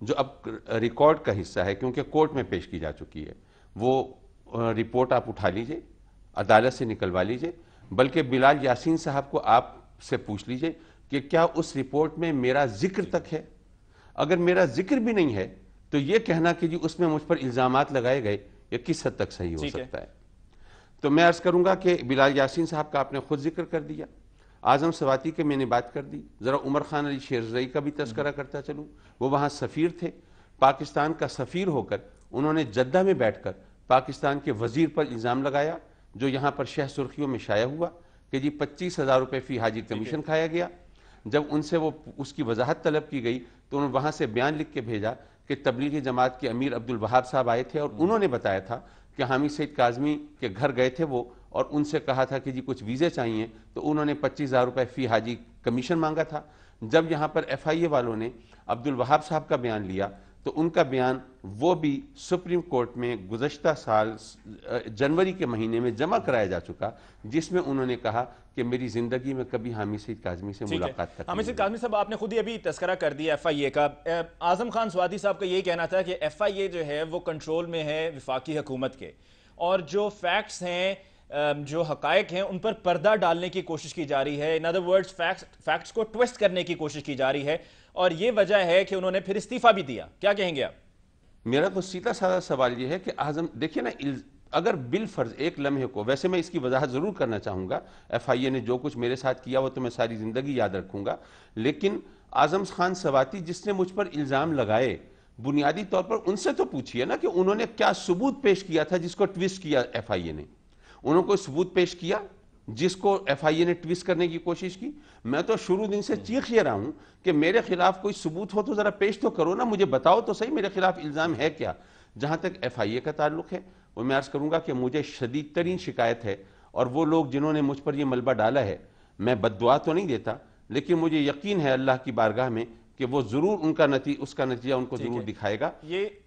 جو اب ریکارڈ کا حصہ ہے کیونکہ کورٹ میں پیش کی جا چکی ہے، وہ رپورٹ آپ اٹھا لیجئے، عدالت سے نکلوا لیجئے، بلکہ بلال یاسین صاحب کو آپ سے پوچھ لیجئے کہ کیا اس رپورٹ میں میرا ذکر تک ہے؟ اگر میرا ذکر بھی نہیں ہے تو یہ کہنا کہ جی اس میں مجھ پر الزامات لگائے گئے، یہ کس حد تک صحیح ہو سکتا ہے؟ تو میں عرض کروں گا کہ بلال یاسین صاحب کا آپ نے خود ذکر کر دیا، اعظم سواتی کے میں نے بات کر دی، ذرا عمر خان علی شیرزئی کا بھی تذکرہ کرتا چلوں، وہ وہاں سفیر تھے، پاکستان کا سفیر ہو کر انہوں نے جدہ میں بیٹھ کر پاکستان کے وزیر پر الزام لگایا، جو یہاں پر شہ سرخیوں میں شائع ہوا کہ جی 25,000 روپے فی حاجی کمیشن کھایا گیا۔ جب ان سے وہ اس کی وضاحت طلب کی گئی تو انہوں نے وہاں سے بیان لکھ کے بھیجا کہ تبلیغی جماعت کے امیر عبدالوہاب صاحب آئے تھے اور انہوں نے بتایا تھا کہ حامد سعید کاظمی کے گھر گئے تھے وہ، اور ان سے کہا تھا کہ جی کچھ ویزے چاہیے، تو انہوں نے 25,000 روپے فی حاجی کمیشن مانگا تھا۔ جب یہاں پر ایف آئی اے والوں نے عبدالوہاب صاحب کا بیان لیا تو ان کا بیان وہ بھی سپریم کورٹ میں گزشتہ سال جنوری کے مہینے میں جمع کرایا جا چکا، جس میں انہوں نے کہا کہ میری زندگی میں کبھی حامد سعید کاظمی سے ملاقات تک حامد سعید کاظمی صاحب آپ نے خود ہی ابھی تذکرہ کر دیا ایف آئی اے کا، اعظم خان سواتی صاحب کا یہی کہنا تھا کہ ایف آئی اے جو ہے وہ کنٹرول میں ہے وفاقی حکومت کے، اور جو فیکٹس ہیں، جو حقائق ہیں، ان پر پردہ ڈالنے کی کوشش کی جا رہی ہے، ان ادر ورڈز فیکٹس کو ٹویسٹ کرنے کی کوشش کی جا رہی ہے، اور یہ وجہ ہے کہ انہوں نے پھر استعفیٰ بھی دیا۔ کیا کہیں گے آپ؟ میرا تو سیدھا سادہ سوال یہ ہے کہ اعظم دیکھیں نا، اگر بالفرض ایک لمحے کو، ویسے میں اس کی وضاحت ضرور کرنا چاہوں گا، ایف آئی اے نے جو کچھ میرے ساتھ کیا وہ تو میں ساری زندگی یاد رکھوں گا، لیکن اعظم خان سواتی جس نے مجھ پر الزام لگائے، بنیادی طور پر ان سے تو پوچھئے نا کہ انہوں نے کیا ثبوت پیش کیا تھا جس کو ٹویسٹ کیا ایف آئی اے نے؟ انہوں نے کوئی ثبوت پیش کیا جس کو ایف آئی اے نے ٹویسٹ کرنے کی کوشش کی؟ میں تو شروع دن سے چیخ یہ رہا ہوں کہ میرے خلاف کوئی ثبوت ہو تو ذرا پیش تو کرو نا، مجھے بتاؤ تو صحیح میرے خلاف الزام ہے کیا۔ جہاں تک ایف آئی اے کا تعلق ہے، وہ میں عرض کروں گا کہ مجھے شدید ترین شکایت ہے، اور وہ لوگ جنہوں نے مجھ پر یہ ملبہ ڈالا ہے، میں بد دعا تو نہیں دیتا، لیکن مجھے یقین ہے اللہ کی بارگاہ میں کہ وہ ضرور اس کا نتیجہ ان کو ضرور دکھائے گا۔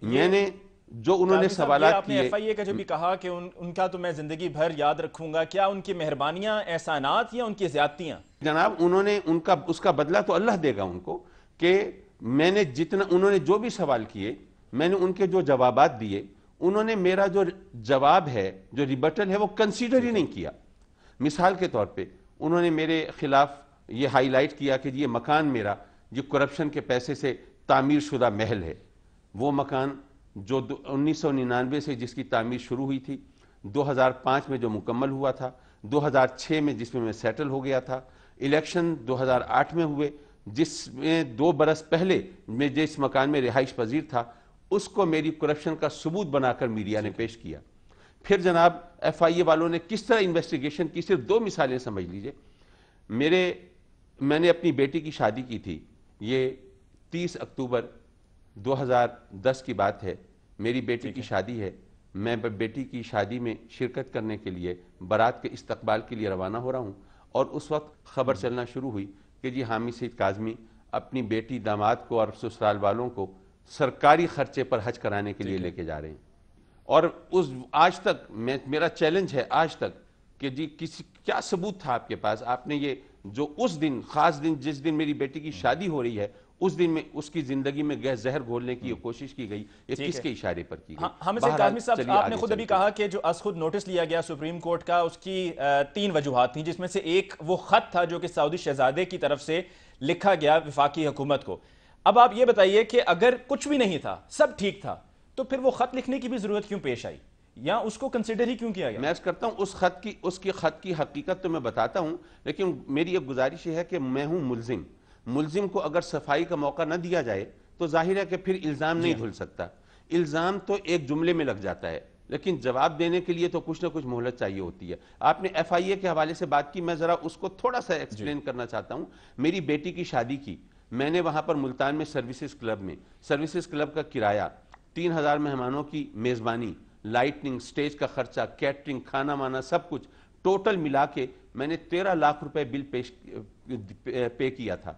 میں نے جو انہوں نے سوالات آپ نے ایف آئی اے کا جو بھی کہا کہ ان کا تو میں زندگی بھر یاد رکھوں گا، کیا ان کی مہربانیاں احسانات یا ان کی زیادتیاں؟ جناب انہوں نے اس کا بدلہ تو اللہ دے گا ان کو، کہ میں نے جتنا انہوں نے جو بھی سوال کیے، میں نے ان کے جو جوابات دیے، انہوں نے میرا جو جواب ہے، جو ریبٹل ہے، وہ کنسیڈر ہی نہیں کیا۔ مثال کے طور پہ انہوں نے میرے خلاف یہ ہائی لائٹ کیا کہ یہ مکان میرا جو کرپشن کے پیسے سے تعمیر شدہ محل ہے، وہ مکان جو 1999 سے جس کی تعمیر شروع ہوئی تھی، 2005 میں جو مکمل ہوا تھا، 2006 میں جس میں سیٹل ہو گیا تھا، الیکشن 2008 میں ہوئے جس میں 2 برس پہلے میں جس مکان میں رہائش پذیر تھا، اس کو میری کرپشن کا ثبوت بنا کر میڈیا نے پیش کیا۔ پھر جناب ایف آئی اے والوں نے کس طرح انویسٹیگیشن کی، صرف 2 مثالیں سمجھ لیجئے۔ میں نے اپنی بیٹی کی شادی کی تھی، یہ 30 اکتوبر 2010 کی بات ہے، میری بیٹی کی شادی ہے، میں بیٹی کی شادی میں شرکت کرنے کے لیے بارات کے استقبال کے لیے روانہ ہو رہا ہوں، اور اس وقت خبر چلنا شروع ہوئی کہ جی حامد سعید کاظمی اپنی بیٹی داماد کو اور سسرال والوں کو سرکاری خرچے پر حج کرانے کے لیے لے کے جا رہے ہیں۔ اور آج تک میرا چیلنج ہے آج تک کہ جی کیا ثبوت تھا آپ کے پاس؟ آپ نے یہ جو اس دن خاص دن جس دن میری بیٹی کی شادی ہو رہی ہے، اس دن میں اس کی زندگی میں زہر گھولنے کی کوشش کی گئی، یہ کس کے اشارے پر کی گئی؟ حامد سعید کاظمی صاحب، آپ نے خود ابھی کہا کہ جو از خود نوٹس لیا گیا سپریم کورٹ کا، اس کی 3 وجوہات تھیں، جس میں سے ایک وہ خط تھا جو کہ سعودی شہزادے کی طرف سے لکھا گیا وفاقی حکومت کو۔ اب آپ یہ بتائیے کہ اگر کچھ بھی نہیں تھا، سب ٹھیک تھا، تو پھر وہ خط لکھنے کی بھی ضرورت کیوں پیش آئی، یا اس کو کنسیڈر ہی کیوں کیا گیا؟ میں اس کرتا ہوں اس کی خط کی حقیقت تو میں بتاتا ہوں، لیکن میری ایک گزارش یہ ہے کہ میں ہوں ملزم کو اگر صفائی کا موقع نہ دیا جائے تو ظاہر ہے کہ پھر الزام نہیں دھل سکتا۔ الزام تو ایک جملے میں لگ جاتا ہے، لیکن جواب دینے کے لیے تو کچھ نہ کچھ مہلت چاہیے ہوتی ہے۔ آپ نے ایف آئی اے کے حوالے سے بات کی، میں ذرا اس کو تھوڑا سا ایکسپلین کرنا چاہتا ہوں۔ میری بیٹی کی شادی کی میں نے وہاں پر ملتان میں سروسز کلب کا کرایہ، 3000 مہمانوں کی میزبانی، لائٹنگ، سٹیج کا خرچہ، کیٹرنگ، کھانا مانا، سب کچھ ٹوٹل ملا کے میں نے 13 لاکھ روپے بل پے کیا تھا۔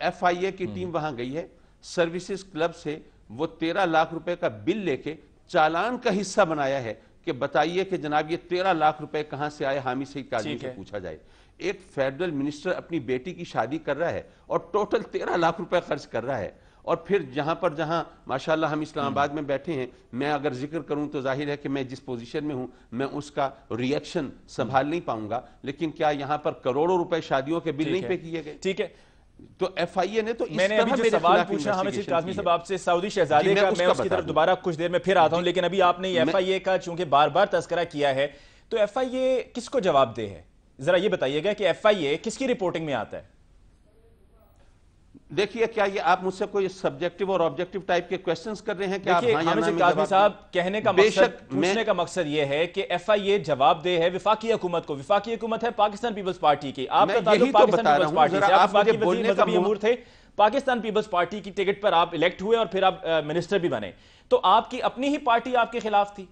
ایف آئی اے کی ٹیم وہاں گئی ہے، سروسز کلب سے وہ 13 لاکھ روپے کا بل لے کے چالان کا حصہ بنایا ہے کہ بتائیے کہ جناب یہ 13 لاکھ روپے کہاں سے آئے، حامد سعید کاظمی سے پوچھا جائے۔ ایک فیڈرل منسٹر اپنی بیٹی کی شادی کر رہا ہے اور ٹوٹل 13 لاکھ روپے خرچ کر رہا ہے، اور پھر جہاں ماشاءاللہ ہم اسلام آباد میں بیٹھے ہیں، میں اگر ذکر کروں تو ظاہر ہے کہ میں جس پوزیشن میں ہوں میں اس کا ریئیکشن سنبھال نہیں پاؤں گا، لیکن کیا یہاں پر کروڑوں روپے شادیوں کے بل نہیں پے کیے گئے؟ ٹھیک ہے، تو ایف آئی اے نے تو میں نے ابھی جو سوال پوچھا حامد سعید کاظمی صاحب آپ سے سعودی شہزادے کا، میں اس کی طرف دوبارہ کچھ دیر میں پھر آتا ہوں، لیکن ابھی آپ نے ایف آئی اے کا چونکہ بار بار تذکرہ کیا ہے، تو ایف آئی اے کس کو جواب دہ ہے؟ ذرا یہ بتائیے گا کہ ایف آئی اے کس کی رپورٹنگ میں آتا ہے؟ دیکھیے کیا یہ آپ مجھ سے کوئی سبجیکٹیو اور آبجیکٹیو ٹائپ کے کوئسٹنز کر رہے ہیں کہ آپ ہاں یا نا میں کاظمی صاحب کہنے کا مقصد، پوچھنے کا مقصد یہ ہے کہ ایف آئی اے جواب دہ ہے وفاقی حکومت کو، وفاقی حکومت ہے پاکستان پیپلز پارٹی کی، آپ کا تعلق پاکستان پیپلز پارٹی سے، آپ وفاقی وزیر مذہبی امور تھے، پاکستان پیپلز پارٹی کی ٹکٹ پر آپ الیکٹ ہوئے اور پھر آپ منسٹر بھی بنے، تو آپ کی اپنی ہی پارٹی آپ کے خلاف تھی؟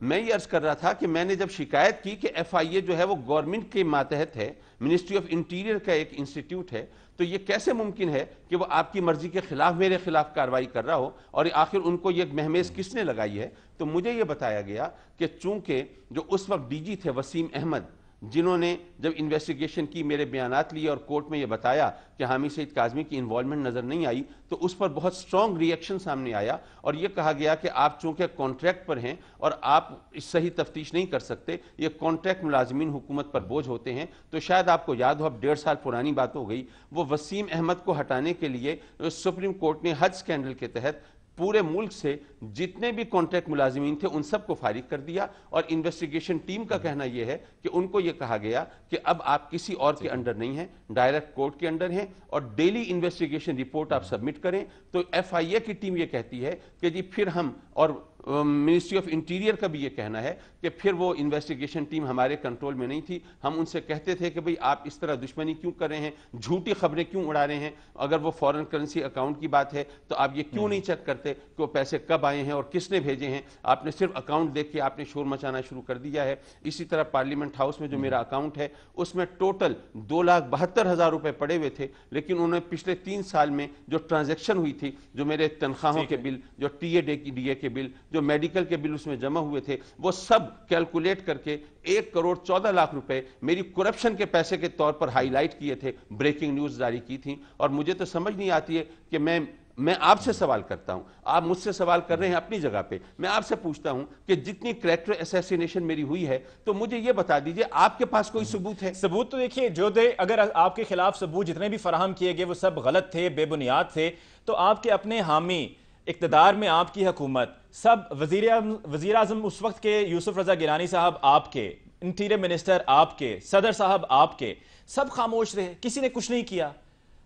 میں یہ عرض کر رہا تھا کہ میں نے جب شکایت کی کہ ایف آئی اے جو ہے وہ گورنمنٹ کے ماتحت ہے، منسٹری آف انٹیریئر کا ایک انسٹیٹیوٹ ہے، تو یہ کیسے ممکن ہے کہ وہ آپ کی مرضی کے خلاف میرے خلاف کارروائی کر رہا ہو، اور آخر ان کو یہ مہمیز کس نے لگائی ہے؟ تو مجھے یہ بتایا گیا کہ چونکہ جو اس وقت ڈی جی تھے وسیم احمد، جنہوں نے جب انویسٹیگیشن کی میرے بیانات لیے اور کورٹ میں یہ بتایا کہ حامد سعید کاظمی کی انوالومنٹ نظر نہیں آئی، تو اس پر بہت سٹرونگ ریئیکشن سامنے آیا اور یہ کہا گیا کہ آپ چونکہ کانٹریکٹ پر ہیں اور آپ صحیح تفتیش نہیں کر سکتے، یہ کانٹریکٹ ملازمین حکومت پر بوجھ ہوتے ہیں۔ تو شاید آپ کو یاد ہو، اب 1.5 سال پرانی بات ہو گئی، وہ وسیم احمد کو ہٹانے کے لیے سپریم کورٹ نے حج سکینڈل کے تحت پورے ملک سے جتنے بھی کانٹریکٹ ملازمین تھے ان سب کو فارغ کر دیا، اور انویسٹیگیشن ٹیم کا کہنا یہ ہے کہ ان کو یہ کہا گیا کہ اب آپ کسی اور کے انڈر نہیں ہیں، ڈائریکٹ کورٹ کے انڈر ہیں، اور ڈیلی انویسٹیگیشن رپورٹ آپ سبمٹ کریں۔ تو ایف آئی اے کی ٹیم یہ کہتی ہے کہ جی پھر ہم، اور منسٹری آف انٹیریئر کا بھی یہ کہنا ہے کہ پھر وہ انویسٹیگیشن ٹیم ہمارے کنٹرول میں نہیں تھی، ہم ان سے کہتے تھے کہ بھئی آپ اس طرح دشمنی کیوں کر رہے ہیں، جھوٹی خبریں کیوں اڑا رہے ہیں، اگر وہ فورن کرنسی اکاؤنٹ کی بات ہے تو آپ یہ کیوں نہیں چیک کرتے کہ وہ پیسے کب آئے ہیں اور کس نے بھیجے ہیں، آپ نے صرف اکاؤنٹ دیکھ کے آپ نے شور مچانا شروع کر دیا ہے۔ اسی طرح پارلیمنٹ ہاؤس میں جو میرا اکاؤنٹ ہے اس میں ٹوٹل 2,72,000 روپے پڑے ہوئے تھے، لیکن انہوں نے پچھلے 3 سال میں جو ٹرانزیکشن ہوئی تھی، جو میرے تنخواہوں کے بل، جو ٹی اے ڈی اے کے بل، جو میڈیکل کے بل اس میں جمع ہوئے تھے، وہ سب کیلکولیٹ کر کے 1,14,00,000 روپے میری کرپشن کے پیسے کے طور پر ہائی لائٹ کیے تھے، بریکنگ نیوز جاری کی تھی۔ اور مجھے تو سمجھ نہیں آتی ہے کہ میں آپ سے سوال کرتا ہوں، آپ مجھ سے سوال کر رہے ہیں اپنی جگہ پہ، میں آپ سے پوچھتا ہوں کہ جتنی کریکٹر اسیسینیشن میری ہوئی ہے تو مجھے یہ بتا دیجئے آپ کے پاس کوئی ثبوت ہے؟ ثبوت تو دیکھیے جو دے، اگر آپ کے خلاف ثبوت جتنے بھی فراہم کیے گئے وہ سب غلط تھے، بے بنیاد تھے، تو آپ کے اپنے حامی، اقتدار میں آپ کی حکومت، سب وزیر اعظم اس وقت کے یوسف رضا گیلانی صاحب آپ کے، انٹیریئر منسٹر آپ کے، صدر صاحب آپ کے، سب خاموش رہے، کسی نے کچھ نہیں کیا۔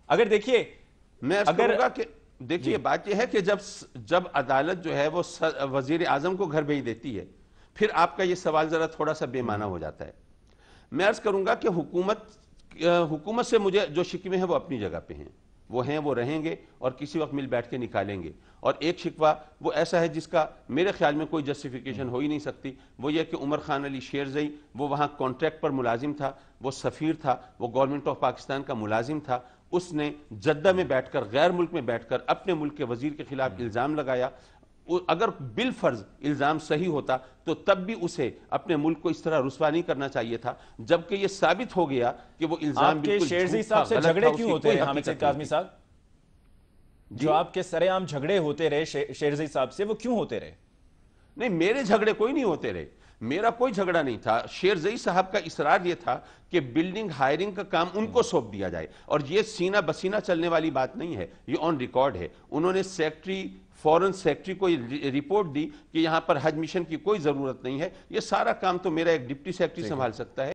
اگر دیکھیے، میں عرض کروں گا کہ دیکھیے بات یہ ہے کہ جب عدالت جو ہے وہ وزیر اعظم کو گھر بھیج دیتی ہے، پھر آپ کا یہ سوال ذرا تھوڑا سا بے معنی ہو جاتا ہے۔ میں عرض کروں گا کہ حکومت سے مجھے جو شکوے ہیں وہ اپنی جگہ پہ ہیں، وہ رہیں گے اور کسی وقت مل بیٹھ کے نکالیں گے۔ اور ایک شکوہ وہ ایسا ہے جس کا میرے خیال میں کوئی جسٹیفیکیشن ہو ہی نہیں سکتی، وہ یہ کہ عمر خان علی شیرزئی، وہ وہاں کانٹریکٹ پر ملازم تھا، وہ سفیر تھا، وہ گورنمنٹ آف پاکستان کا ملازم تھا، اس نے جدہ میں بیٹھ کر، غیر ملک میں بیٹھ کر اپنے ملک کے وزیر کے خلاف الزام لگایا۔ اگر بالفرض الزام صحیح ہوتا تو تب بھی اسے اپنے ملک کو اس طرح رسوا نہیں کرنا چاہیے تھا، جبکہ یہ ثابت ہو گیا کہ وہ الزام بالکل جھوٹ تھا، شیرزئی صاحب سے جھگڑے کیوں ہوتے ہیں حامد سعید کاظمی صاحب؟ جو آپ کے سرے عام جھگڑے ہوتے رہے شیرزئی صاحب سے، وہ کیوں ہوتے رہے؟ نہیں، میرے جھگڑے کوئی نہیں ہوتے رہے، میرا کوئی جھگڑا نہیں تھا۔ شیرزئی صاحب کا اصرار یہ تھا کہ بلڈنگ ہائرنگ کا کام ان کو سونپ دیا جائے، اور یہ سینہ بسینہ چلنے والی بات نہیں ہے، یہ آن ریکارڈ ہے۔ انہوں نے فورن سیکٹری کو رپورٹ دی کہ یہاں پر حج مشن کی کوئی ضرورت نہیں ہے، یہ سارا کام تو میرا ایک ڈپٹی سیکٹری سنبھال سکتا ہے۔